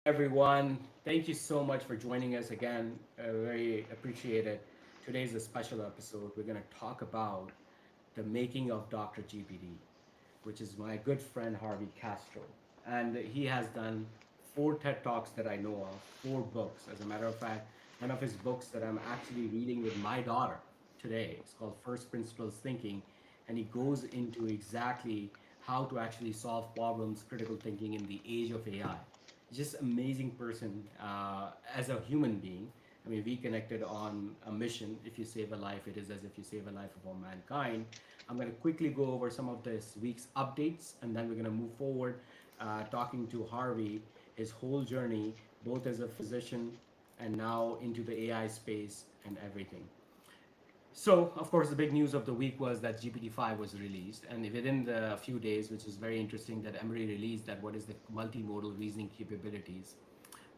everyone. Thank you so much for joining us again. Very appreciate it. Today's a special episode. We're going to talk about the making of Dr. GPT, which is my good friend Harvey Castro. And he has done four TED Talks that I know of, four books. As a matter of fact, one of his books that I'm actually reading with my daughter today is called First Principles Thinking. And he goes into exactly how to actually solve problems, critical thinking in the age of AI. Just amazing person as a human being. I mean, we connected on a mission. If you save a life, it is as if you save a life of all mankind. I'm going to quickly go over some of this week's updates, and then we're going to move forward, talking to Harvey, his whole journey, both as a physician and now into the AI space and everything. So, of course, the big news of the week was that GPT-5 was released, and within the few days, which is very interesting, that Emory released that what is the multimodal reasoning capabilities.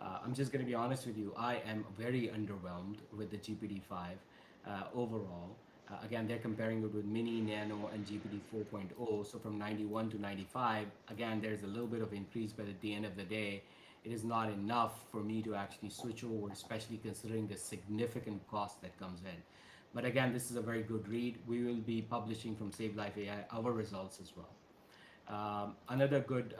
I'm just going to be honest with you. I am very underwhelmed with the GPT-5 overall. Again, they're comparing it with Mini, Nano, and GPT 4.0. So from 91 to 95, again, there's a little bit of increase, but at the end of the day, it is not enough for me to actually switch over, especially considering the significant cost that comes in. But again, this is a very good read. We will be publishing from Save Life AI our results as well. Another good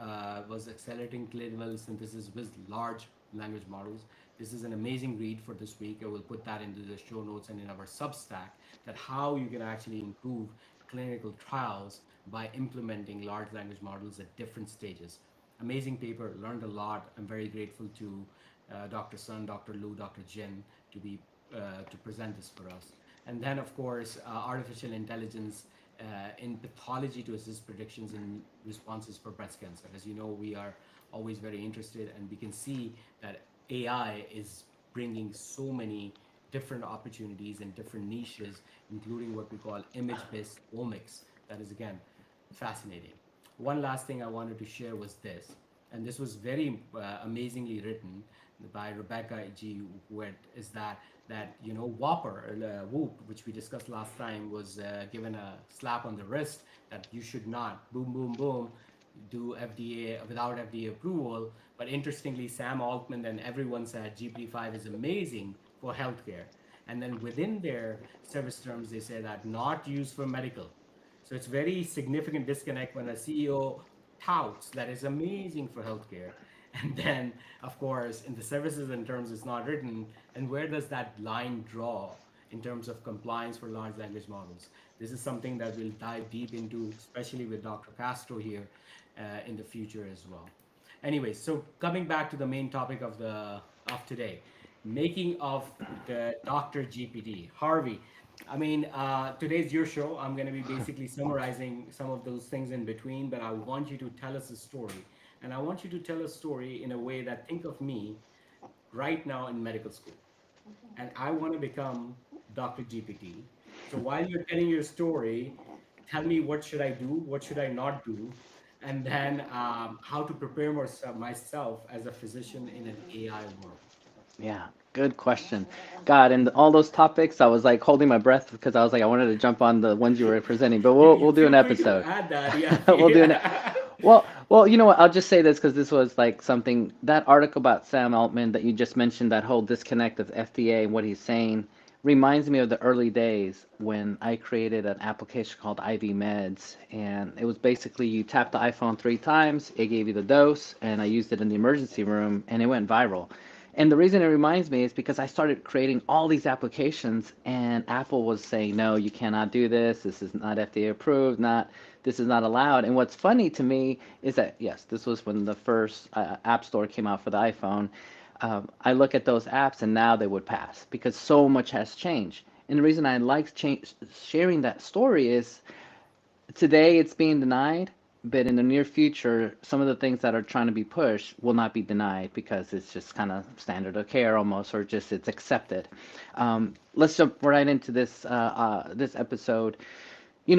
was accelerating clay synthesis with large language models. This is an amazing read for this week. I will put that into the show notes and in our Substack that how you can actually improve clinical trials by implementing large language models at different stages. Amazing paper, learned a lot. I'm very grateful to Dr. Sun, Dr. Lu, Dr. Jin to present this for us. And then, of course, artificial intelligence in pathology to assist predictions and responses for breast cancer. As you know, we are always very interested, and we can see that AI is bringing so many different opportunities and different niches, including what we call image-based omics. That is, again, fascinating. One last thing I wanted to share was this, and this was very amazingly written by Rebecca G. Witt, is that Whopper, Whoop, which we discussed last time, was given a slap on the wrist that you should not, boom, boom, boom, do FDA without FDA approval. But interestingly, Sam Altman and everyone said GPT-5 is amazing for healthcare. And then within their service terms, they say that not used for medical. So it's very significant disconnect when a CEO touts that is amazing for healthcare. And then, of course, in the services and terms, it's not written. And where does that line draw in terms of compliance for large language models? This is something that we'll dive deep into, especially with Dr. Castro here in the future as well. Anyway, so coming back to the main topic of today, making of the Dr. GPT. Harvey, I mean, today's your show. I'm going to be basically summarizing some of those things in between, but I want you to tell us a story. And I want you to tell a story in a way that think of me right now in medical school. And I want to become Dr. GPT. So while you're telling your story, tell me what should I do, what should I not do, and then how to prepare myself as a physician in an AI world. Yeah, good question. God, and all those topics, I was like holding my breath because I was like, I wanted to jump on the ones you were presenting, but You, we'll you do feel an free to episode. add that. Yeah, We'll do an. yeah. Well, you know what? I'll just say this because this was like something that article about Sam Altman that you just mentioned, that whole disconnect of FDA and what he's saying, reminds me of the early days when I created an application called IV Meds, and it was basically you tap the iPhone 3 times, it gave you the dose, and I used it in the emergency room, and it went viral. And the reason it reminds me is because I started creating all these applications, and Apple was saying, no, you cannot do this. This is not FDA approved. Not this is not allowed. And what's funny to me is that yes, this was when the first App Store came out for the iPhone. I look at those apps, and now they would pass because so much has changed. And the reason I like sharing that story is today it's being denied, but in the near future, some of the things that are trying to be pushed will not be denied because it's just kind of standard of care almost, or just it's accepted. Let's jump right into this episode.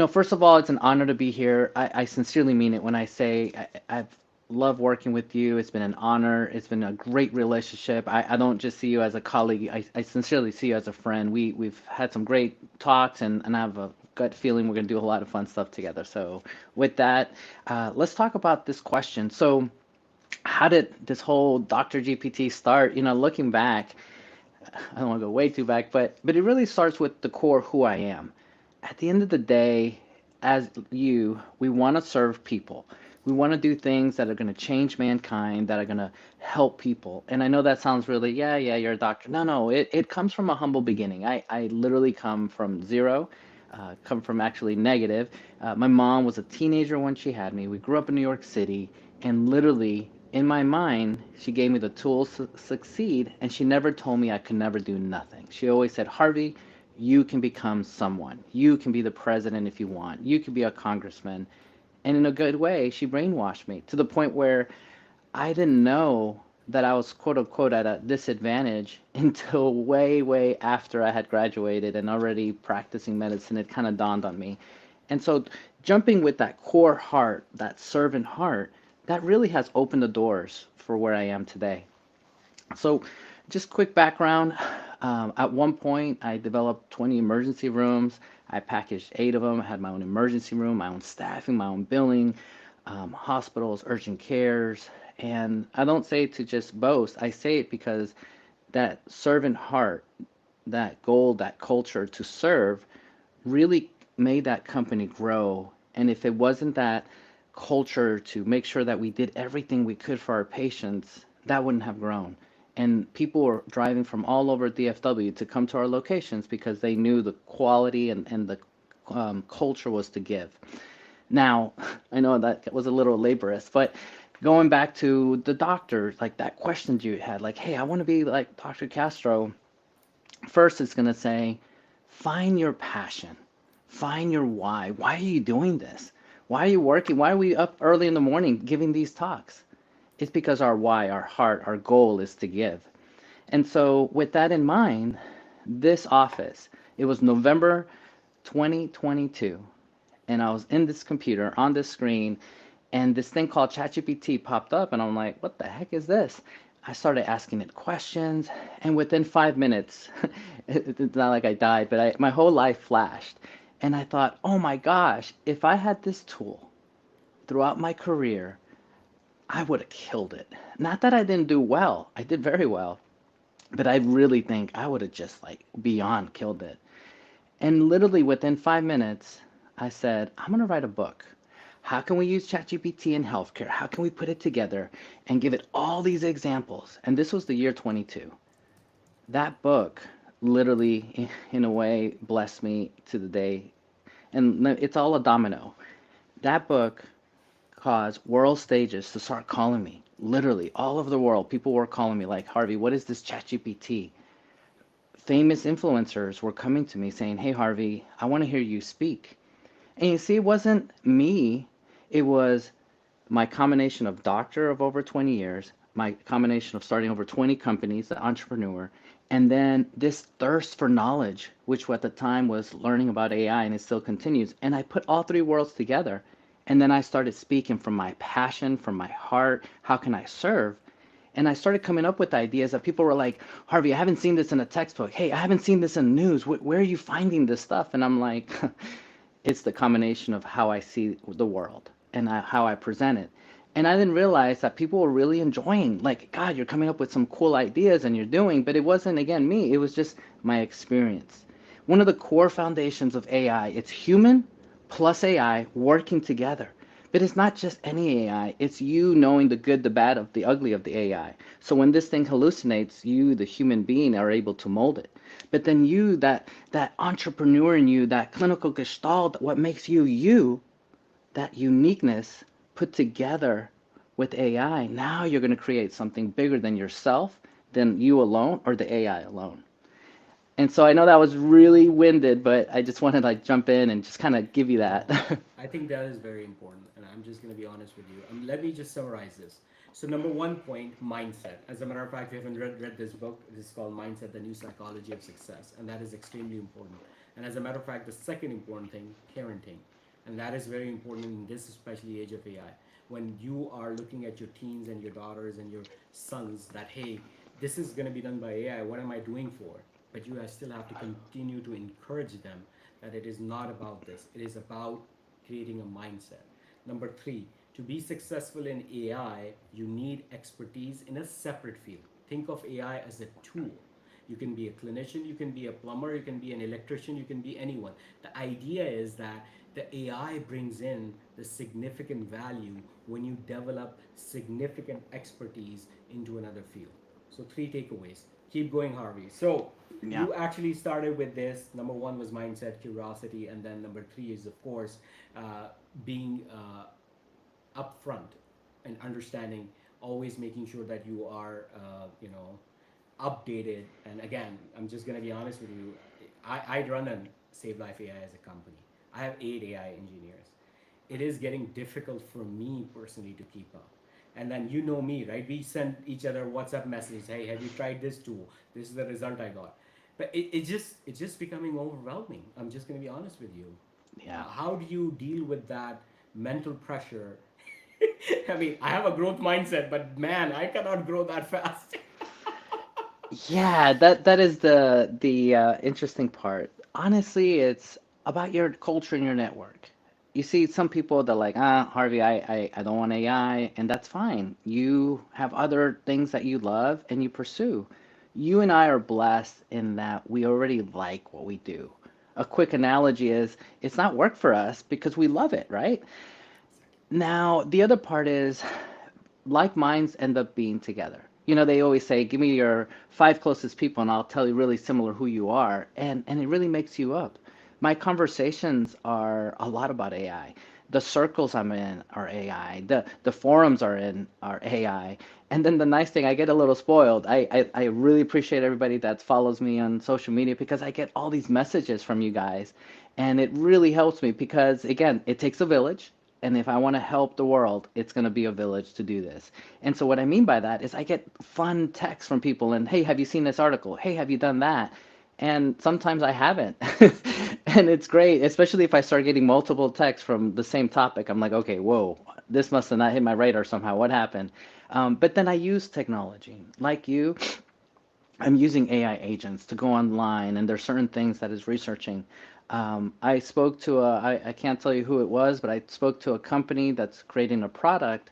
First of all, it's an honor to be here. I sincerely mean it when I say I've loved working with you. It's been an honor. It's been a great relationship. I don't just see you as a colleague. I sincerely see you as a friend. We've had some great talks, and I have a gut feeling we're going to do a lot of fun stuff together. So with that, let's talk about this question. So how did this whole Dr. GPT start? Looking back, I don't want to go way too back, but it really starts with the core who I am. At the end of the day, as we want to serve people. We want to do things that are going to change mankind, that are going to help people. And I know that sounds really, yeah, yeah, you're a doctor. No, no, it comes from a humble beginning. I literally come from zero, come from actually negative. My mom was a teenager when she had me. We grew up in New York City, and literally in my mind, she gave me the tools to succeed, and she never told me I could never do nothing. She always said, Harvey, you can become someone. You can be the president if you want. You can be a congressman. And in a good way, she brainwashed me to the point where I didn't know that I was quote unquote at a disadvantage until way, way after I had graduated and already practicing medicine. It kind of dawned on me. And so, jumping with that core heart, that servant heart, that really has opened the doors for where I am today. So, just quick background. At one point, I developed 20 emergency rooms. I packaged eight of them. I had my own emergency room, my own staffing, my own billing, hospitals, urgent cares. And I don't say it to just boast. I say it because that servant heart, that goal, that culture to serve really made that company grow. And if it wasn't that culture to make sure that we did everything we could for our patients, that wouldn't have grown. And people were driving from all over DFW to come to our locations because they knew the quality and the culture was to give. Now, I know that was a little laborious, but going back to the doctor, like that question you had, like, hey, I want to be like Dr. Castro. First, it's going to say, find your passion, find your why. Why are you doing this? Why are you working? Why are we up early in the morning giving these talks? It's because our why, our heart, our goal is to give. And so, with that in mind, this office, it was November 2022, and I was in this computer on this screen, and this thing called ChatGPT popped up, and I'm like, what the heck is this? I started asking it questions, and within 5 minutes, it's not like I died, but my whole life flashed. And I thought, oh my gosh, if I had this tool throughout my career, I would have killed it. Not that I didn't do well, I did very well, but I really think I would have just like beyond killed it. And literally within 5 minutes, I said, I'm going to write a book. How can we use ChatGPT in healthcare? How can we put it together and give it all these examples? And this was the year 22. That book literally, in a way, blessed me to the day. And it's all a domino. That book caused world stages to start calling me. Literally, all over the world, people were calling me like, Harvey, what is this ChatGPT? Famous influencers were coming to me saying, hey, Harvey, I want to hear you speak. And you see, it wasn't me, it was my combination of doctor of over 20 years, my combination of starting over 20 companies, the entrepreneur, and then this thirst for knowledge, which at the time was learning about AI and it still continues. And I put all three worlds together. And then I started speaking from my passion, from my heart. How can I serve? And I started coming up with ideas that people were like, Harvey, I haven't seen this in a textbook. Hey, I haven't seen this in the news. Where are you finding this stuff? And I'm like, it's the combination of how I see the world and how I present it. And I didn't realize that people were really enjoying, like, God, you're coming up with some cool ideas and you're doing, but it wasn't, again, me. It was just my experience. One of the core foundations of AI, it's human plus AI working together. But it's not just any AI, it's you knowing the good, the bad, of the ugly of the AI. So when this thing hallucinates, you, the human being, are able to mold it. But then you, that entrepreneur in you, that clinical gestalt, what makes you you, that uniqueness put together with AI, now you're going to create something bigger than yourself, than you alone, or the AI alone. And so I know that was really winded, but I just wanted to like jump in and just kind of give you No, that. I think that is very important, and I'm just going to be honest with you. Let me just summarize this. So, number one point, mindset. As a matter of fact, if you haven't read this book, it is called Mindset: The New Psychology of Success, and that is extremely important. And as a matter of fact, the second important thing, parenting, and that is very important in this especially age of AI. When you are looking at your teens and your daughters and your sons, that hey, this is going to be done by AI. What am I doing for? But you still have to continue to encourage them that it is not about this. It is about creating a mindset. Number three, To be successful in AI, you need expertise in a separate field. Think of AI as a tool. You can be a clinician, you can be a plumber, you can be an electrician, you can be anyone. The idea is that the AI brings in the significant value when you develop significant expertise into another field. So, three takeaways. Keep going, Harvey. So, Yeah. you actually started with this. Number one was mindset, curiosity, and then number three is, of course, being upfront and understanding, always making sure that you are updated. And again, I'm just going to be honest with you. I run a Save Life AI as a company. I have 8 AI engineers. It is getting difficult for me personally to keep up. And then you know me, right? We send each other WhatsApp messages. Hey, have you tried this tool? This is the result I got. But it's just becoming overwhelming. I'm just going to be honest with you. Yeah. How do you deal with that mental pressure? I mean, I have a growth mindset, but man, I cannot grow that fast. Yeah, that is the interesting part. Honestly, it's about your culture and your network. You see, some people that like, Harvey, I don't want AI, and that's fine. You have other things that you love and you pursue. You and I are blessed in that we already like what we do. A quick analogy is it's not work for us because we love it, right? Now, the other part is like minds end up being together. You know, they always say, give me your five closest people and I'll tell you really similar who you are. And it really makes you up. My conversations are a lot about AI. The circles I'm in are AI. The forums are in are AI. And then the nice thing, I get a little spoiled. I really appreciate everybody that follows me on social media because I get all these messages from you guys. And it really helps me because, again, it takes a village. And if I want to help the world, it's going to be a village to do this. And so what I mean by that is I get fun texts from people and, hey, have you seen this article? Hey, have you done that? And sometimes I haven't. And it's great, especially if I start getting multiple texts from the same topic. I'm like, okay, whoa, this must have not hit my radar somehow. What happened? But then I use technology. Like you, I'm using AI agents to go online, and there's certain things that is researching. I spoke to I can't tell you who it was, but I spoke to a company that's creating a product,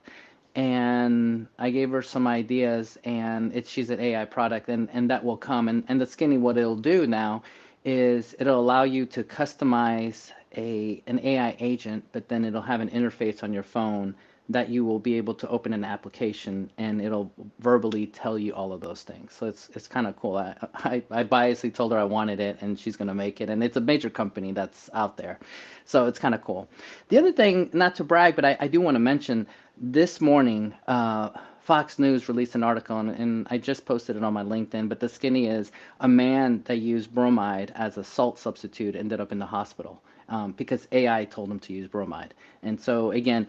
and I gave her some ideas, and she's an AI product, and that will come. And the skinny, what it'll do now is it'll allow you to customize an AI agent, but then it'll have an interface on your phone that you will be able to open an application and it'll verbally tell you all of those things. So it's kind of cool. I biasly told her I wanted it and she's going to make it. And it's a major company that's out there. So it's kind of cool. The other thing, not to brag, but I do want to mention this morning, Fox News released an article, and I just posted it on my LinkedIn. But the skinny is a man that used bromide as a salt substitute ended up in the hospital because AI told him to use bromide. And so, again,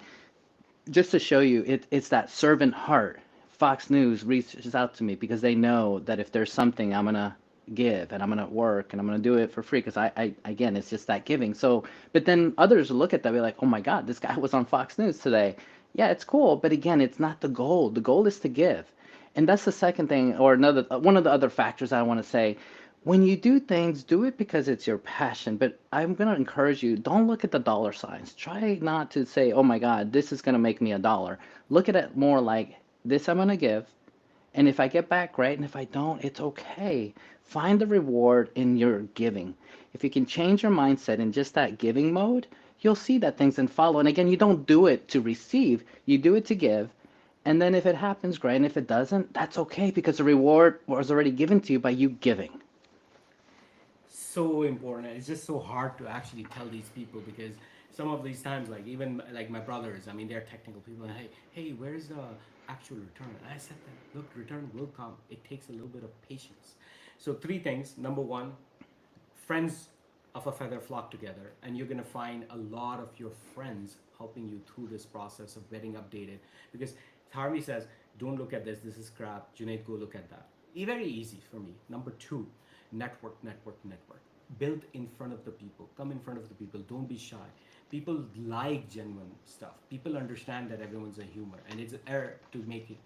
just to show you, it's that servant heart. Fox News reaches out to me because they know that if there's something I'm gonna give and I'm gonna work and I'm gonna do it for free because I again it's just that giving. So, but then others will look at that and be like, oh my God, this guy was on Fox News today. Yeah, it's cool, but again, it's not the goal. The goal is to give, and that's the second thing, or another one of the other factors I want to say. When you do things, do it because it's your passion. But I'm going to encourage you, don't look at the dollar signs. Try not to say, oh my God, this is going to make me a dollar. Look at it more like this I'm going to give. And if I get back, great. And if I don't, it's okay. Find the reward in your giving. If you can change your mindset in just that giving mode, you'll see that things then follow. And again, you don't do it to receive, you do it to give. And then if it happens, great. And if it doesn't, that's okay because the reward was already given to you by you giving. So important. It's just so hard to actually tell these people because some of these times, like even like my brothers, I mean, they're technical people. And hey, where's the actual return? And I said that, look, return will come. It takes a little bit of patience. So three things. Number one, friends of a feather flock together, and you're gonna find a lot of your friends helping you through this process of getting updated. Because Harvey says, "Don't look at this. This is crap." Junaid, go look at that. Very easy for me. Number two, network, network, network. Build in front of the people. Come in front of the people. Don't be shy. People like genuine stuff. People understand that everyone's a humor, and it's an error to make it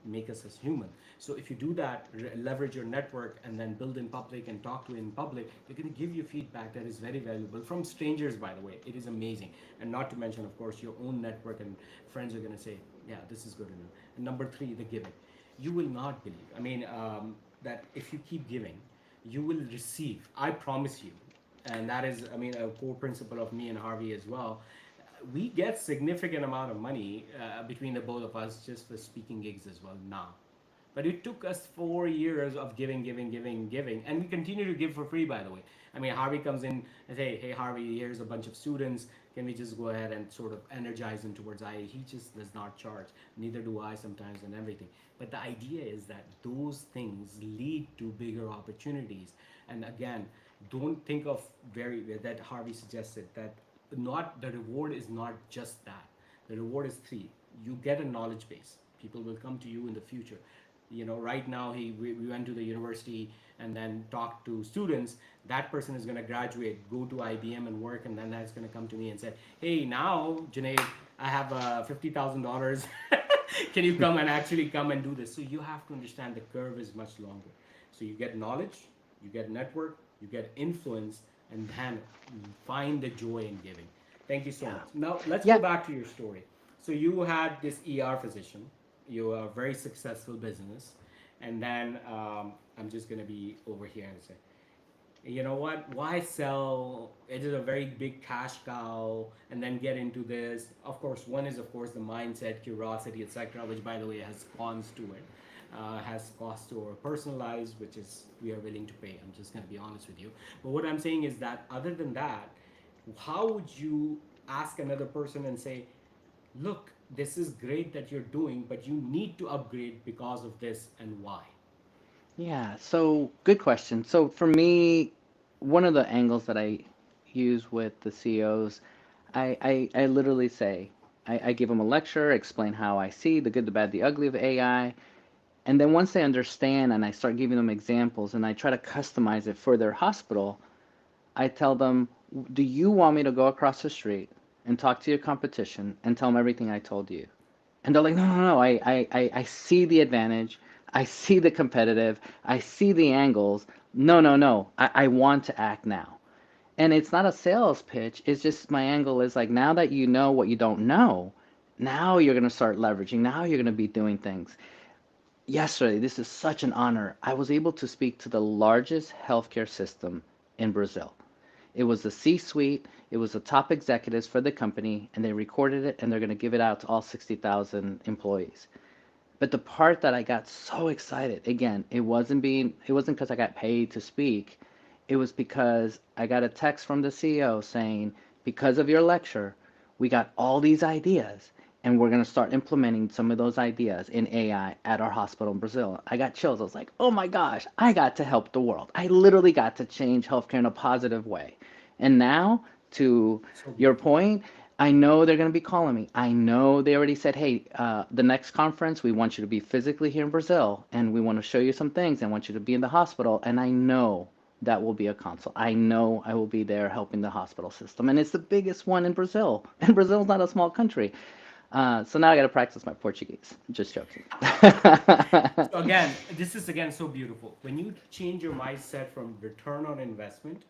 make us as human. So if you do that, leverage your network and then build in public and talk to in public, they're going to give you feedback that is very valuable from strangers, by the way. It is amazing. And not to mention, of course, your own network and friends are going to say, yeah, this is good enough. And number three, the giving. You will not believe. I mean, that if you keep giving, you will receive. I promise you. And that is, I mean, a core principle of me and Harvey as well. We get significant amount of money between the both of us just for speaking gigs as well now. But it took us 4 years of giving, giving, giving, giving, and we continue to give for free. By the way, I mean Harvey comes in and say, "Hey Harvey, here's a bunch of students. Can we just go ahead and sort of energize them towards IA?" He just does not charge. Neither do I sometimes, and everything. But the idea is that those things lead to bigger opportunities. And again, don't think of very that Harvey suggested that not the reward is not just that. The reward is three. You get a knowledge base. People will come to you in the future. You know, right now we went to the university and then talked to students. That person is going to graduate, go to IBM and work, and then that's going to come to me and say, "Hey, now Junaid, I have $50,000. Can you come and actually come and do this?" So you have to understand the curve is much longer. So you get knowledge, you get network, you get influence, and then find the joy in giving. Thank you so Yeah. much. Now let's go Yeah. back to your story. So you had this ER physician, you are a very successful business, and then I'm just gonna be over here and say, you know what? Why sell? It is a very big cash cow, and then get into this. Of course, one is of course the mindset, curiosity, etc., which by the way has cons to it, has costs to our personal lives, which is we are willing to pay. I'm just going to be honest with you. But what I'm saying is that other than that, how would you ask another person and say, look, this is great that you're doing, but you need to upgrade because of this and why? Yeah, so good question. So for me, one of the angles that I use with the CEOs, I literally say, I give them a lecture, explain how I see the good, the bad, the ugly of AI, and then once they understand and I start giving them examples and I try to customize it for their hospital, I tell them, do you want me to go across the street and talk to your competition and tell them everything I told you? And they're like, no, no, no, I see the advantage. I see the competitive. I see the angles. No, no, no. I want to act now. And it's not a sales pitch. It's just my angle is like, now that you know what you don't know, now you're going to start leveraging. Now you're going to be doing things. Yesterday, this is such an honor. I was able to speak to the largest healthcare system in Brazil. It was the C-suite, it was the top executives for the company, and they recorded it and they're going to give it out to all 60,000 employees. But the part that I got so excited, again, it wasn't because I got paid to speak. It was because I got a text from the CEO saying, because of your lecture, we got all these ideas and we're going to start implementing some of those ideas in AI at our hospital in Brazil. I got chills. I was like, oh my gosh, I got to help the world. I literally got to change healthcare in a positive way. And now, to So your beautiful. point, I know they're going to be calling me. I know they already said, hey, the next conference, we want you to be physically here in Brazil and we want to show you some things and want you to be in the hospital. And I know that will be a consult. I know I will be there helping the hospital system. And it's the biggest one in Brazil. And Brazil's not a small country. So now I got to practice my Portuguese. Just joking. So again, this is again so beautiful. When you change your mindset from return on investment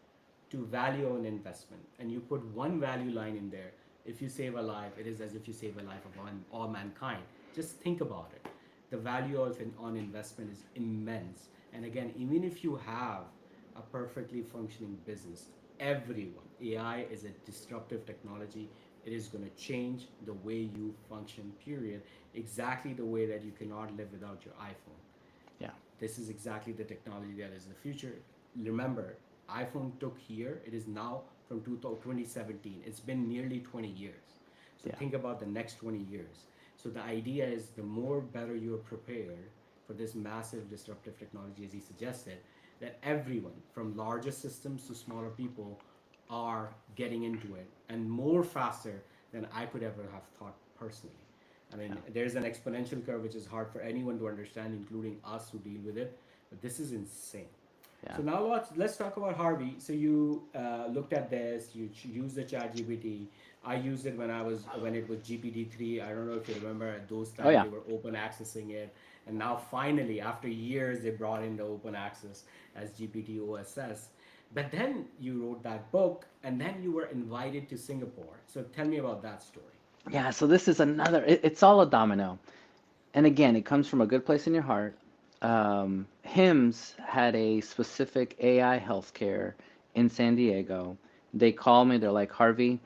to value on investment, and you put one value line in there, if you save a life, it is as if you save a life of all mankind. Just think about it. The value of on investment is immense. And again, even if you have a perfectly functioning business, everyone, AI is a disruptive technology. It is going to change the way you function, period. Exactly the way that you cannot live without your iPhone. Yeah. This is exactly the technology that is the future. Remember, iPhone took here, it is now from 2017. It's been nearly 20 years. So Yeah. think about the next 20 years. So the idea is the more better you're prepared for this massive disruptive technology, as he suggested, that everyone from larger systems to smaller people are getting into it and more faster than I could ever have thought personally. I mean, Yeah. there's an exponential curve which is hard for anyone to understand, including us who deal with it. But this is insane. Yeah. So now let's talk about Harvey. So you looked at this. You used the Chat GPT. I used it when it was GPT-3. I don't know if you remember at those Oh times yeah. they were open accessing it. And now finally, after years, they brought in the open access as GPT OSS. But then you wrote that book, and then you were invited to Singapore. So tell me about that story. Yeah, so this is another, it's all a domino. And again, it comes from a good place in your heart. HIMSS had a specific AI healthcare in San Diego. They called me, they're like, Harvey,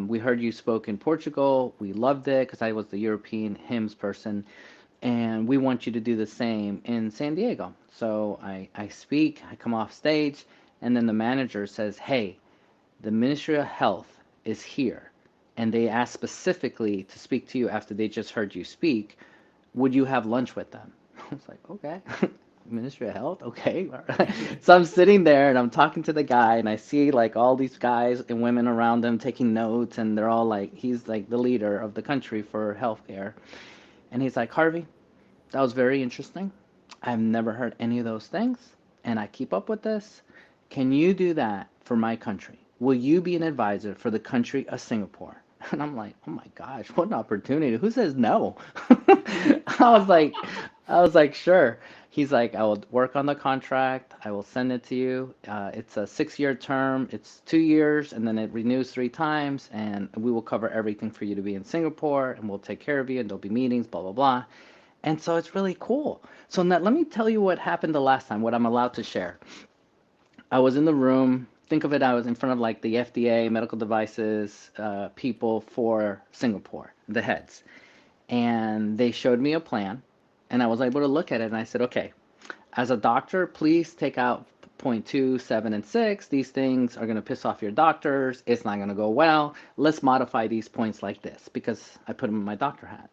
we heard you spoke in Portugal. We loved it because I was the European HIMSS person. And we want you to do the same in San Diego. So I speak, I come off stage, and then the manager says, hey, the Ministry of Health is here, and they asked specifically to speak to you after they just heard you speak. Would you have lunch with them? I was like, okay. Ministry of Health, okay. So I'm sitting there and I'm talking to the guy, and I see like all these guys and women around them taking notes, and they're all like, he's like the leader of the country for healthcare. And he's like, Harvey, that was very interesting. I've never heard any of those things, and I keep up with this. Can you do that for my country? Will you be an advisor for the country of Singapore? And I'm like, oh my gosh, what an opportunity. Who says no? I was like, I was like, sure. He's like, I will work on the contract. I will send it to you. It's a 6-year term. It's 2 years, and then it renews 3 times. And we will cover everything for you to be in Singapore, and we'll take care of you. And there'll be meetings, blah blah blah. And so it's really cool. So now let me tell you what happened the last time, what I'm allowed to share. I was in the room. Think of it, I was in front of like the FDA, medical devices people for Singapore, the heads. And they showed me a plan, and I was able to look at it, and I said, okay, as a doctor, please take out point 2, 7, and 6. These things are going to piss off your doctors. It's not going to go well. Let's modify these points like this because I put them in my doctor hat.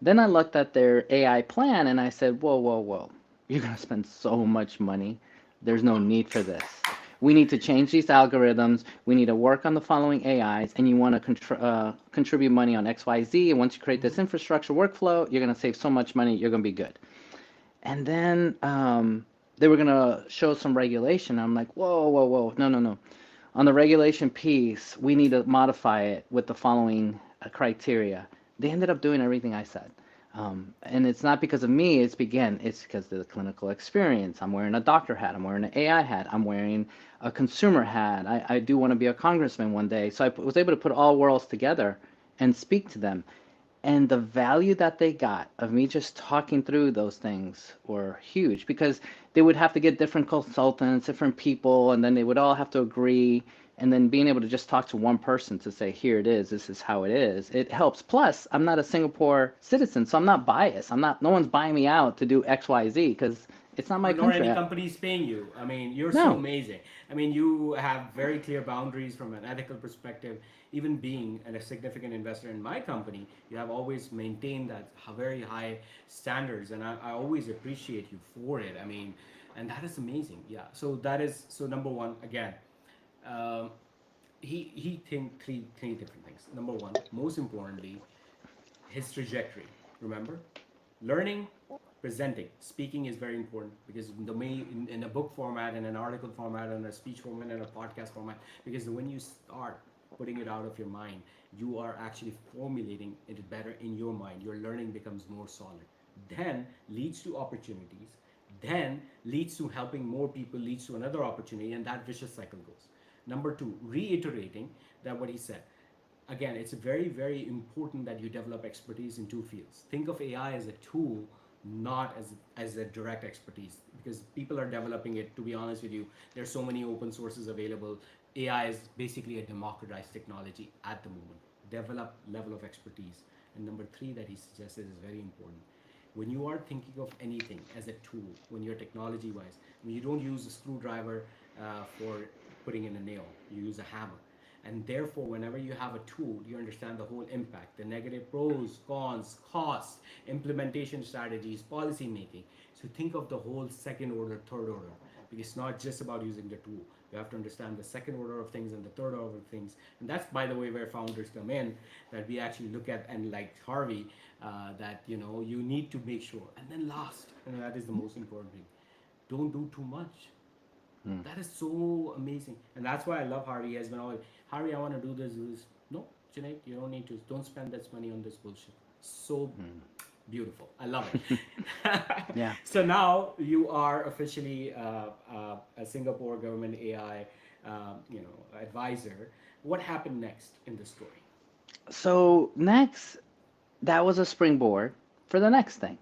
Then I looked at their AI plan and I said, whoa, whoa, whoa. You're going to spend so much money. There's no need for this. We need to change these algorithms. We need to work on the following AIs, and you want to contribute money on XYZ. And once you create this Mhm. infrastructure workflow, you're going to save so much money, you're going to be good. And then they were going to show some regulation. I'm like, whoa, whoa, whoa. No, no, no. On the regulation piece, we need to modify it with the following criteria. They ended up doing everything I said. And it's not because of me, it's because of the clinical experience. I'm wearing a doctor hat, I'm wearing an AI hat, I'm wearing a consumer hat. I do want to be a congressman one day. So I was able to put all worlds together and speak to them. And the value that they got of me just talking through those things were huge because they would have to get different consultants, different people, and then they would all have to agree. And then being able to just talk to one person to say, here it is, this is how it is, it helps. Plus, I'm not a Singapore citizen, so I'm not biased. I'm not, no one's buying me out to do XYZ because it's not my Nor any country. companies paying you. I mean, you're so No, amazing. I mean, you have very clear boundaries from an ethical perspective. Even being a significant investor in my company, you have always maintained that very high standards, and I always appreciate you for it. I mean, and that is amazing. Yeah. So that is so number one again. Um, he think three different things. Number one, most importantly, his trajectory. Remember, learning, presenting, speaking is very important because in a book format, in an article format, in a speech format, in a podcast format, because when you start putting it out of your mind, you are actually formulating it better in your mind. Your learning becomes more solid. Then leads to opportunities. Then leads to helping more people, leads to another opportunity, and that vicious cycle goes. Number two, reiterating that what he said again, it's very, very important that you develop expertise in two fields. Think of AI as a tool, not as a direct expertise, because people are developing it. To be honest with you, there's so many open sources available. AI is basically a democratized technology at the moment. Develop level of expertise. And number three that he suggested is very important. When you are thinking of anything as a tool, when you're technology wise, when you don't use a screwdriver for putting in a nail, you use a hammer. And therefore, whenever you have a tool, you understand the whole impact, the negative pros, cons, costs, implementation strategies, policy making. So think of the whole second order, third order, because it's not just about using the tool. You have to understand the second order of things and the third order of things. And that's, by the way, where founders come in, that we actually look at, and like Harvey, that you need to make sure. And then last, and that is the most important thing, don't do too much. mm, That is so amazing, and that's why I love Harvey. He has been always, Harvey, I want to do this, do this. No, Junaid, you don't need to. Don't spend this money on this bullshit. So mm. Beautiful. I love it. Yeah. So now you are officially a Singapore government AI, advisor. What happened next in the story? So next, that was a springboard for the next thing.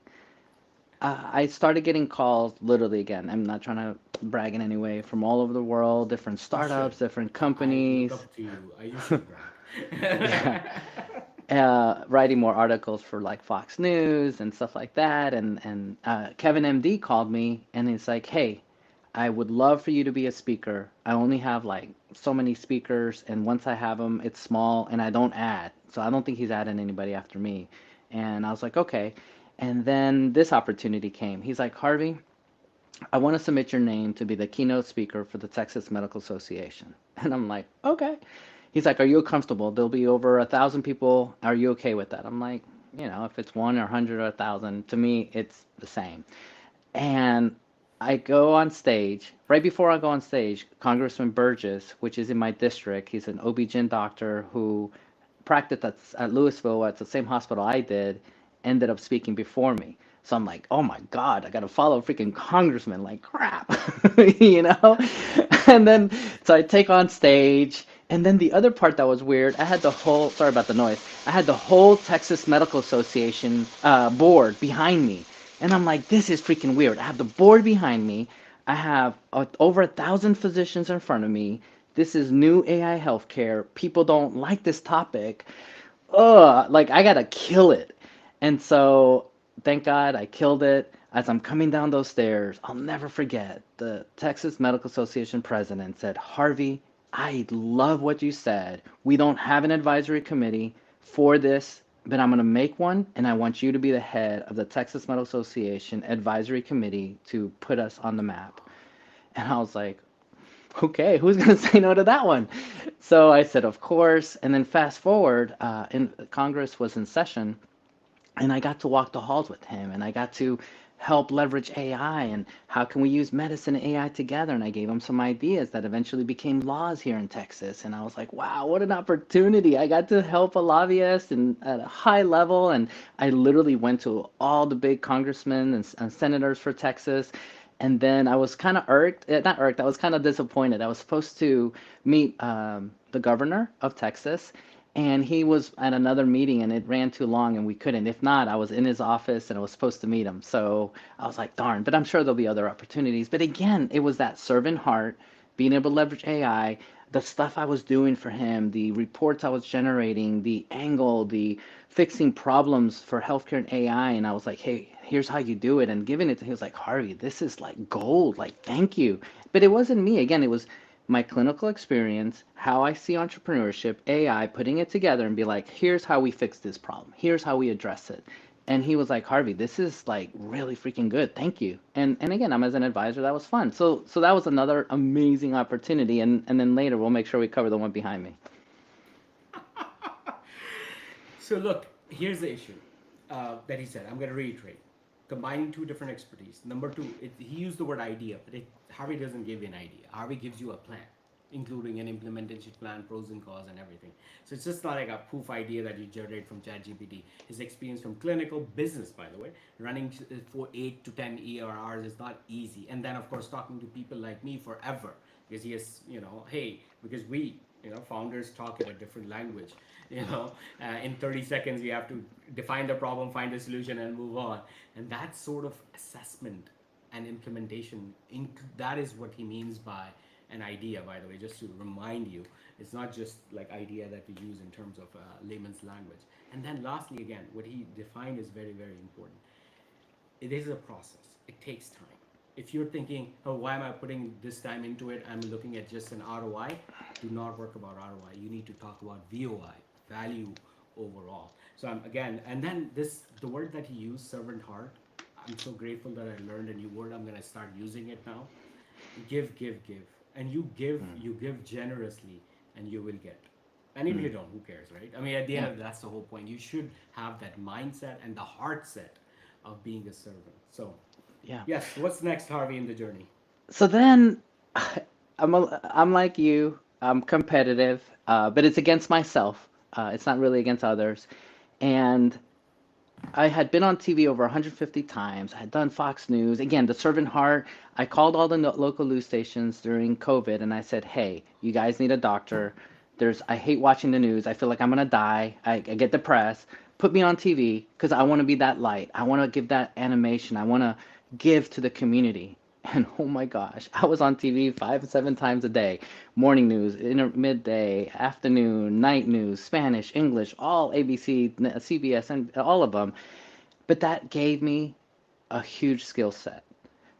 I started getting calls literally again. I'm not trying to brag in any way from all over the world, different You should. startups, different I look companies. up to you. You should Yeah. brag. Writing more articles for like Fox News and stuff like that. And Kevin MD called me and he's like, "Hey, I would love for you to be a speaker. I only have like so many speakers, and once I have them, it's small, and I don't add. So I don't think he's adding anybody after me." And I was like, "Okay." And then this opportunity came. He's like, "Harvey, I want to submit your name to be the keynote speaker for the Texas Medical Association." And I'm like, "Okay." He's like, "Are you comfortable? There'll be over 1,000 people. Are you okay with that?" I'm like, if it's one or 100 or 1,000, to me, it's the same. And I go on stage. Right before I go on stage, Congressman Burgess, which is in my district, he's an OB-GYN doctor who practiced at Louisville at the same hospital I did, ended up speaking before me. So I'm like, oh my God, I got to follow a freaking congressman. Like, crap, you know? And then, so I take on stage. And then the other part that was weird, I had the whole, sorry about the noise, I had the whole Texas Medical Association board behind me. And I'm like, this is freaking weird. I have the board behind me. I have over 1,000 physicians in front of me. This is new AI healthcare. People don't like this topic. Ugh, like I gotta kill it. And so, thank God I killed it. As I'm coming down those stairs, I'll never forget the Texas Medical Association president said, "Harvey, I love what you said. We don't have an advisory committee for this, but I'm going to make one, and I want you to be the head of the Texas Medical Association advisory committee to put us on the map." And I was like, okay, who's going to say no to that one? So I said, of course. And then fast forward, Congress was in session, and I got to walk the halls with him, and I got to help leverage AI and how can we use medicine and AI together. And I gave him some ideas that eventually became laws here in Texas. And I was like, wow, what an opportunity. I got to help a lobbyist and at a high level. And I literally went to all the big congressmen and senators for Texas. And then I was kind of irked, not irked, I was kind of disappointed. I was supposed to meet the governor of Texas, and he was at another meeting and it ran too long and we couldn't. If not, I was in his office and I was supposed to meet him. So I was like, darn, but I'm sure there'll be other opportunities. But again, it was that servant heart, being able to leverage AI, the stuff I was doing for him, the reports I was generating, the angle, the fixing problems for healthcare and AI. And I was like, hey, here's how you do it. And giving it to him, he was like, Harvey, this is like gold. Like, thank you. But it wasn't me. Again, it was my clinical experience, how I see entrepreneurship, AI, putting it together and be like, here's how we fix this problem. Here's how we address it. And he was like, Harvey, this is like really freaking good. Thank you. And again, I'm as an advisor, that was fun. So that was another amazing opportunity. And then later we'll make sure we cover the one behind me. So look, here's the issue that he said. I'm going to reiterate. Combining two different expertise. Number two, he used the word idea, but Harvey doesn't give you an idea. Harvey gives you a plan, including an implementation plan, pros and cons, and everything. So it's just not like a poof idea that you generate from ChatGPT. His experience from clinical business, by the way, running for 8 to 10 ERRs is not easy. And then, of course, talking to people like me forever, because he has, hey, because we, founders talk in a different language. In 30 seconds, you have to define the problem, find the solution, and move on. And that sort of assessment and implementation, that is what he means by an idea, by the way, just to remind you. It's not just like idea that we use in terms of layman's language. And then lastly, again, what he defined is very, very important. It is a process. It takes time. If you're thinking, oh, why am I putting this time into it? I'm looking at just an ROI. Do not work about ROI. You need to talk about VOI, value overall. So again, and then the word that he used, servant heart. I'm so grateful that I learned a new word. I'm gonna start using it now. Give, give, give, and you give generously, and you will get. And if you don't, who cares, right? I mean, at the end Yeah. of that's the whole point. You should have that mindset and the heart set of being a servant. So, Yeah. yes, what's next, Harvey, in the journey? So then I'm like you. I'm competitive, but it's against myself. It's not really against others. And I had been on TV over 150 times. I had done Fox News. Again, the servant heart. I called all the local news stations during COVID and I said, "Hey, you guys need a doctor. I hate watching the news. I feel like I'm gonna die. I get depressed. Put me on TV because I want to be that light. I want to give that animation. I want to give to the community." And oh my gosh, I was on TV 5, 7 times a day. Morning news, midday, afternoon, night news, Spanish, English, all ABC, CBS, and all of them. But that gave me a huge skill set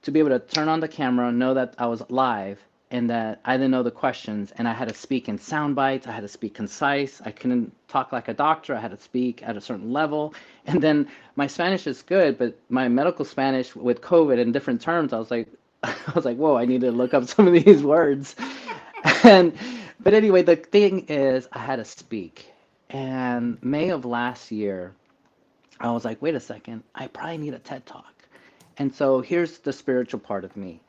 to be able to turn on the camera, know that I was live, and that I didn't know the questions, and I had to speak in sound bites. I had to speak concise. I couldn't talk like a doctor. I had to speak at a certain level. And then my Spanish is good, but my medical Spanish with COVID and different terms, I was like, I was like, whoa, I need to look up some of these words. And but anyway, the thing is, I had to speak. And May of last year, I was like, wait a second, I probably need a TED Talk. And so here's the spiritual part of me.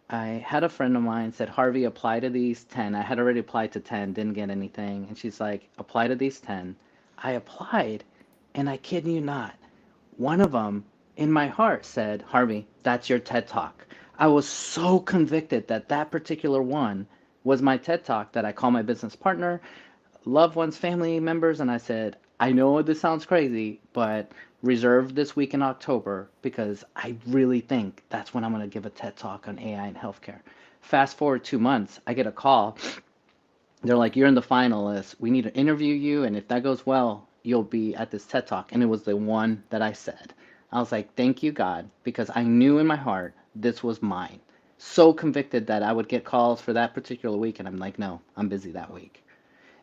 I had a friend of mine said, Harvey, apply to these 10. I had already applied to 10, didn't get anything. And she's like, apply to these 10. I applied, and I kid you not, one of them in my heart said, Harvey, that's your TED Talk. I was so convicted that that particular one was my TED Talk that I called my business partner, loved ones, family members, and I said, I know this sounds crazy, but reserve this week in October because I really think that's when I'm going to give a TED Talk on AI and healthcare. Fast forward 2 months, I get a call. They're like, you're in the finalists. We need to interview you, and if that goes well, you'll be at this TED Talk. And it was the one that I said. I was like, thank you, God, because I knew in my heart this was mine. So convicted that I would get calls for that particular week, and I'm like, no, I'm busy that week.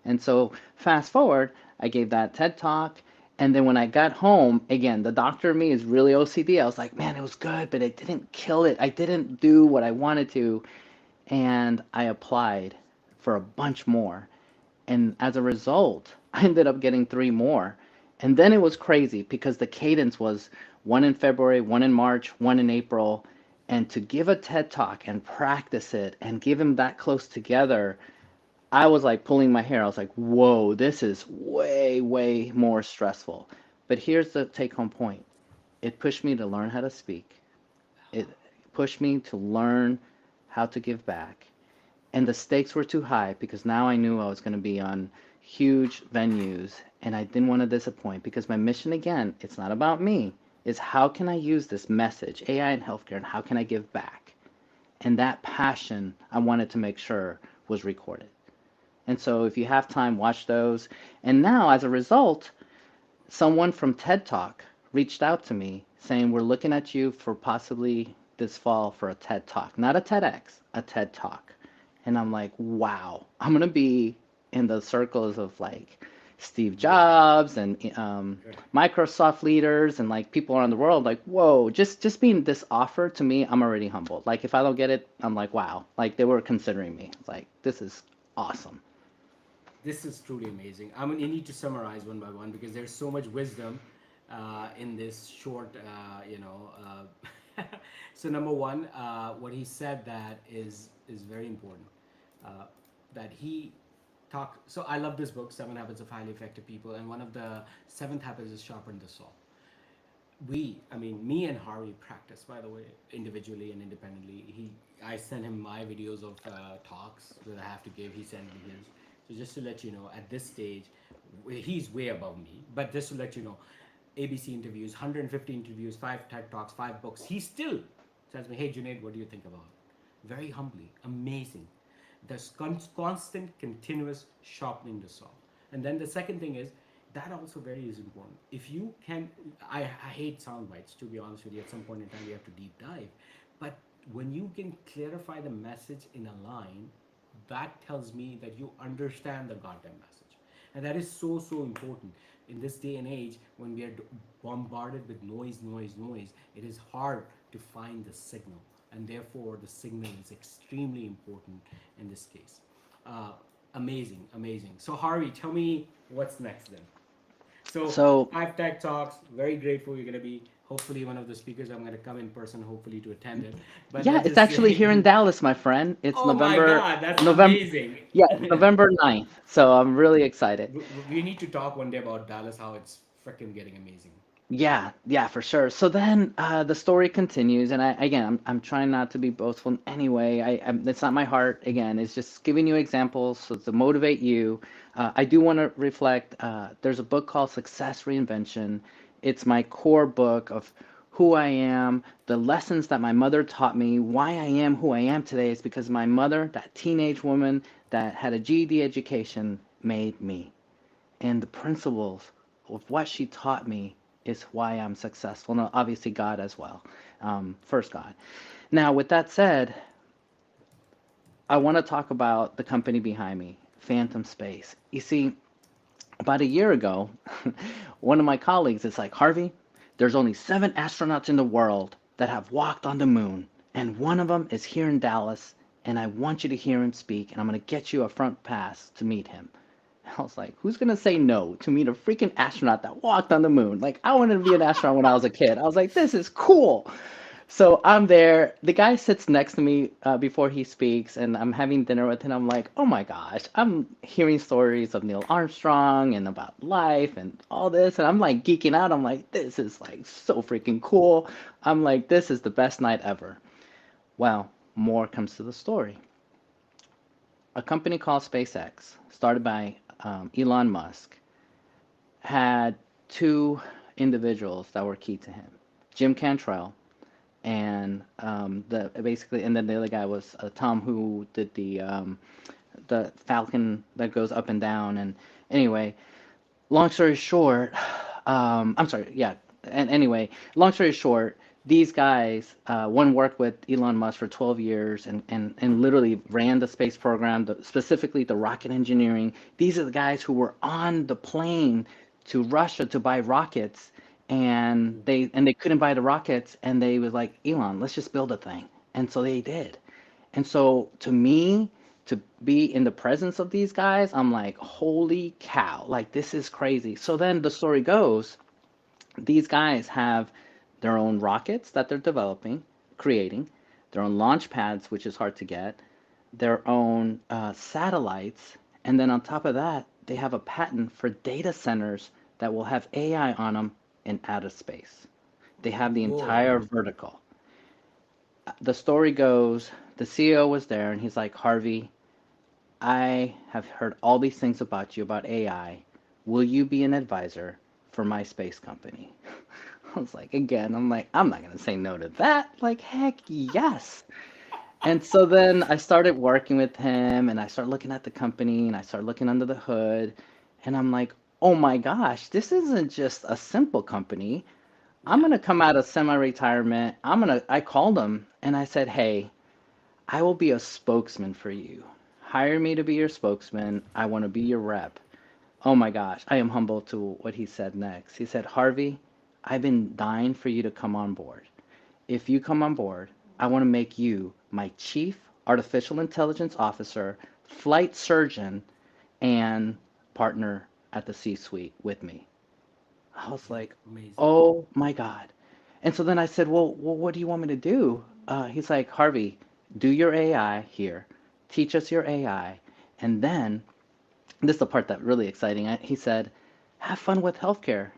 And so fast forward, I gave that TED Talk. And then when I got home, again, the doctor in me is really OCD. I was like, man, it was good, but it didn't kill it. I didn't do what I wanted to. And I applied for a bunch more. And as a result, I ended up getting three more. And then it was crazy because the cadence was one in February, one in March, one in April. And to give a TED Talk and practice it and give them that close together, I was like pulling my hair. I was like, whoa, this is way, way more stressful. But here's the take home point, it pushed me to learn how to speak, it pushed me to learn how to give back. And the stakes were too high because now I knew I was going to be on huge venues and I didn't want to disappoint because my mission, again, it's not about me. It's how can I use this message, AI in healthcare, and how can I give back? And that passion I wanted to make sure was recorded. And so if you have time, watch those. And now, as a result, someone from TED Talk reached out to me saying, we're looking at you for possibly this fall for a TED Talk, not a TEDx, a TED Talk. And I'm like, wow, I'm going to be in the circles of like Steve Wow. Jobs and Correct. Microsoft leaders and like people around the world. Like, whoa, just being this offer to me, I'm already humbled. Like, if I don't get it, I'm like, wow, like they were considering me. It's like, this is awesome. This is truly amazing. I mean, you need to summarize one by one because there's so much wisdom in this short, so number one, what he said that is very important. Uh, that he talk. So I love this book, Seven Habits of Highly Effective People, and one of the seventh habits is sharpen the saw. I mean, me and Harvey practice, by the way, individually and independently. I send him my videos of talks that I have to give. He sent me his. So just to let you know, at this stage, he's way above me. But just to let you know, ABC interviews, 150 interviews, 5 TED talks, 5 books. He still tells me, "Hey, Junaid, what do you think about it?" Very humbly, amazing. There's constant, continuous sharpening the saw. And then the second thing is that also very is important. If you can, I hate sound bites, to be honest with you. At some point in time, we have to deep dive. But when you can clarify the message in a line, that tells me that you understand the goddamn message. And that is so, so important. In this day and age, when we are bombarded with noise, noise, noise, it is hard to find the signal. And therefore, the signal is extremely important in this case. Uh, Amazing, amazing. So, Harvey, tell me what's next then. So, So 5 TED talks, very grateful you're going to be hopefully one of the speakers. I'm going to come in person, hopefully, to attend it. But yeah, let's it's just actually here in say, Dallas, my friend. It's oh my November, God, that's November, amazing. yeah, it's November 9th. So I'm really excited. We need to talk one day about Dallas, how it's freaking getting amazing. Yeah, yeah, for sure. So then the story continues, and I'm trying not to be boastful in any way. It's not my heart. Again, it's just giving you examples so to motivate you. I do want to reflect. There's a book called Success Reinvention. It's my core book of who I am, the lessons that my mother taught me, why I am who I am today is because my mother, that teenage woman that had a GED education, made me, and the principles of what she taught me is why I'm successful. Now, obviously, God as well. First, God. Now, with that said, I want to talk about the company behind me, Phantom Space. You see, about a year ago, one of my colleagues is like, Harvey, there's only 7 astronauts in the world that have walked on the moon, and one of them is here in Dallas, and I want you to hear him speak, and I'm going to get you a front pass to meet him. I was like, who's gonna say no to meet a freaking astronaut that walked on the moon? Like, I wanted to be an astronaut when I was a kid. I was like, this is cool. So I'm there. The guy sits next to me before he speaks, and I'm having dinner with him. I'm like, oh my gosh, I'm hearing stories of Neil Armstrong and about life and all this, and I'm like geeking out. I'm like, this is like so freaking cool. I'm like, this is the best night ever. Well, more comes to the story. A company called SpaceX, started by Elon Musk, had two individuals that were key to him, Jim Cantrell and and then the other guy was Tom, who did the Falcon that goes up and down. And anyway, long story short, I'm sorry, yeah. And anyway, long story short, these guys, one worked with Elon Musk for 12 years and literally ran the space program, specifically the rocket engineering. These are the guys who were on the plane to Russia to buy rockets, and they couldn't buy the rockets, and they was like, Elon, let's just build a thing. And so they did. And so to me, to be in the presence of these guys, I'm like, holy cow, like this is crazy. So then the story goes, these guys have their own rockets that they're developing, creating, their own launch pads, which is hard to get, their own satellites, and then on top of that, they have a patent for data centers that will have AI on them in outer space. They have the Whoa. entire vertical. The story goes, the CEO was there and he's like, Harvey, I have heard all these things about you about AI. Will you be an advisor for my space company? I was like, again, I'm like, I'm not going to say no to that. Like, heck yes. And so then I started working with him and I started looking at the company and I started looking under the hood. And I'm like, oh my gosh, this isn't just a simple company. I'm Yeah. going to come out of semi retirement. I called him and I said, hey, I will be a spokesman for you. Hire me to be your spokesman. I want to be your rep. Oh my gosh, I am humbled to what he said next. He said, Harvey, I've been dying for you to come on board. If you come on board, I want to make you my chief artificial intelligence officer, flight surgeon, and partner at the C suite with me. I was like, Amazing. oh my God. And so then I said, well, what do you want me to do? He's like, Harvey, do your AI here, teach us your AI, and then this is the part that really exciting. He said, have fun with healthcare.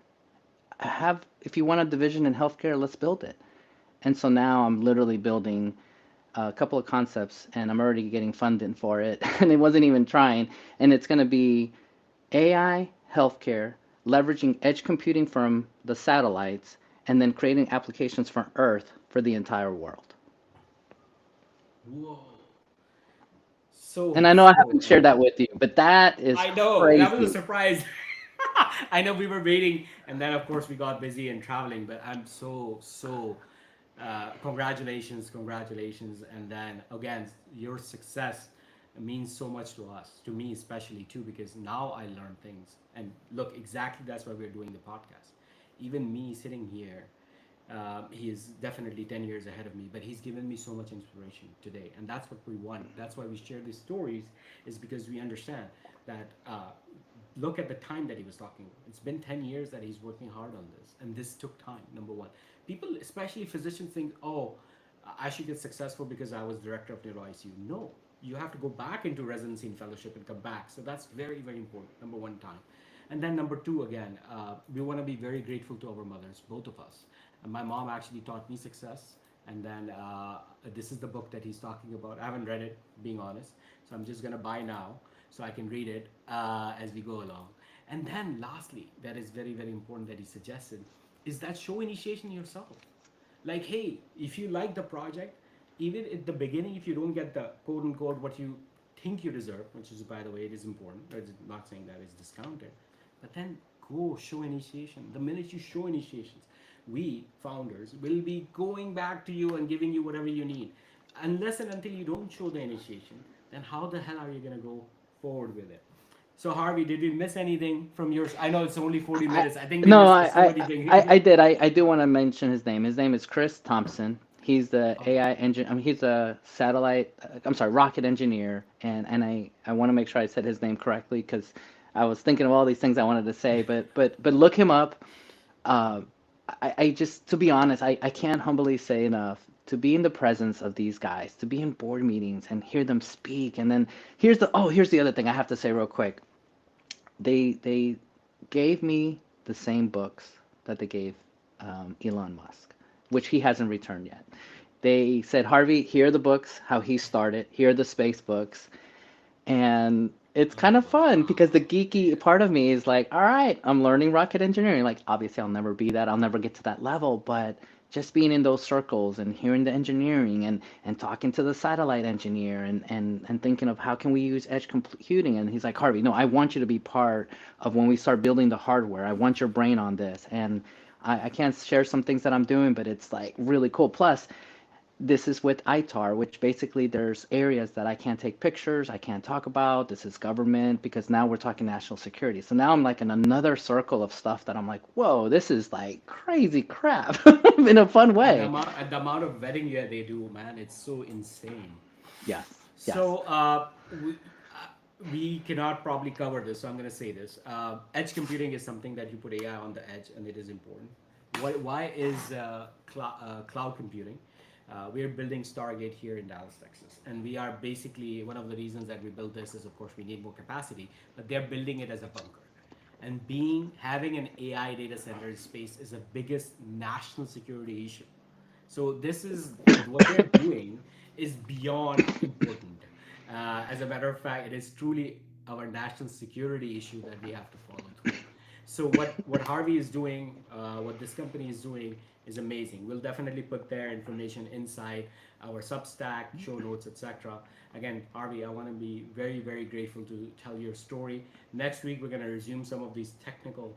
If you want a division in healthcare, let's build it. And so now I'm literally building a couple of concepts, and I'm already getting funding for it, and it wasn't even trying. And it's going to be AI, healthcare, leveraging edge computing from the satellites, and then creating applications for Earth for the entire world. Whoa. So, And I know I so haven't shared that with you, but that is I know that was a crazy. surprise. I know we were waiting, and then of course we got busy and traveling. But I'm so congratulations, congratulations, and then again, your success means so much to us, to me especially too, because now I learn things. And look, exactly that's why we're doing the podcast. Even me sitting here, he is definitely 10 years ahead of me, but he's given me so much inspiration today. And that's what we want. That's why we share these stories, is because we understand that look at the time that he was talking. It's been 10 years that he's working hard on this. And this took time, number one. People, especially physicians, think, oh, I should get successful because I was director of neuro ICU. No, you have to go back into residency and fellowship and come back. So that's very, very important, number one time. And then number two, again, we want to be very grateful to our mothers, both of us. And my mom actually taught me success. And then this is the book that he's talking about. I haven't read it, being honest. So I'm just going to buy now so I can read it as we go along. And then lastly, that is very, very important that he suggested, is that show initiation yourself. Like, hey, if you like the project, even at the beginning, if you don't get the quote unquote what you think you deserve, which is, by the way, it is important, it's not saying that it's discounted, but then go show initiation. The minute you show initiations, we founders will be going back to you and giving you whatever you need. Unless and until you don't show the initiation, then how the hell are you going to go forward with it? So Harvey, did we miss anything from yours? I know it's only 40 I, minutes. I think we no, missed so many I things. did. I do want to mention his name. His name is Chris Thompson. He's the Okay. AI engine. I mean, he's a satellite. I'm sorry, rocket engineer. And I want to make sure I said his name correctly because I was thinking of all these things I wanted to say. But look him up. Uh, I just, to be honest, I can't humbly say enough to be in the presence of these guys, to be in board meetings and hear them speak. And then here's the other thing I have to say real quick. They gave me the same books that they gave Elon Musk, which he hasn't returned yet. They said, Harvey, here are the books, how he started. Here are the space books. And it's kind of Oh, fun because the geeky part of me is like, all right, I'm learning rocket engineering. Like, obviously, I'll never be that. I'll never get to that level. But just being in those circles and hearing the engineering and talking to the satellite engineer and thinking of how can we use edge computing. And he's like, Harvey, no, I want you to be part of when we start building the hardware. I want your brain on this. And I can't share some things that I'm doing, but it's like really cool. Plus, this is with ITAR, which basically there's areas that I can't take pictures, I can't talk about. This is government because now we're talking national security. So now I'm like in another circle of stuff that I'm like, whoa, this is like crazy crap in a fun way. and the amount of vetting yeah they do, man, it's so insane. Yes, yes. So we cannot probably cover this, so I'm going to say this. Edge computing is something that you put AI on the edge, and it is important. Why is cloud computing? We're building Stargate here in Dallas, Texas, and we are basically one of the reasons that we built this is, of course, we need more capacity, but they're building it as a bunker. And having an AI data center in space is the biggest national security issue. So this is what they're doing is beyond important. As a matter of fact, it is truly our national security issue that we have to follow through. So what Harvey is doing, what this company is doing, is amazing. We'll definitely put their information inside our Substack, show notes, etc. Again, Harvey, I want to be very, very grateful to tell your story. Next week, we're going to resume some of these technical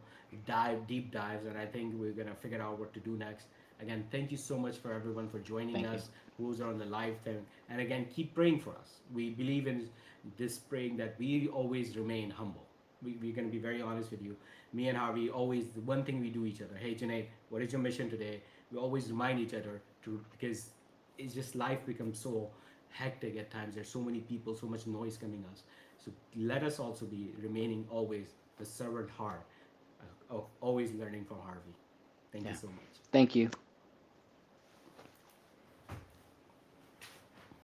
deep dives, and I think we're going to figure out what to do next. Again, thank you so much for everyone for joining Thank you. us, who's on the live thing. And again, keep praying for us. We believe in this praying that we always remain humble. We're going to be very honest with you. Me and Harvey, always the one thing we do each other. Hey, Janae, what is your mission today? We always remind each other to, because it's just life becomes so hectic at times. There's so many people, so much noise coming us. So let us also be remaining always the servant heart of always learning from Harvey. Thank you Yeah. so much. Thank you.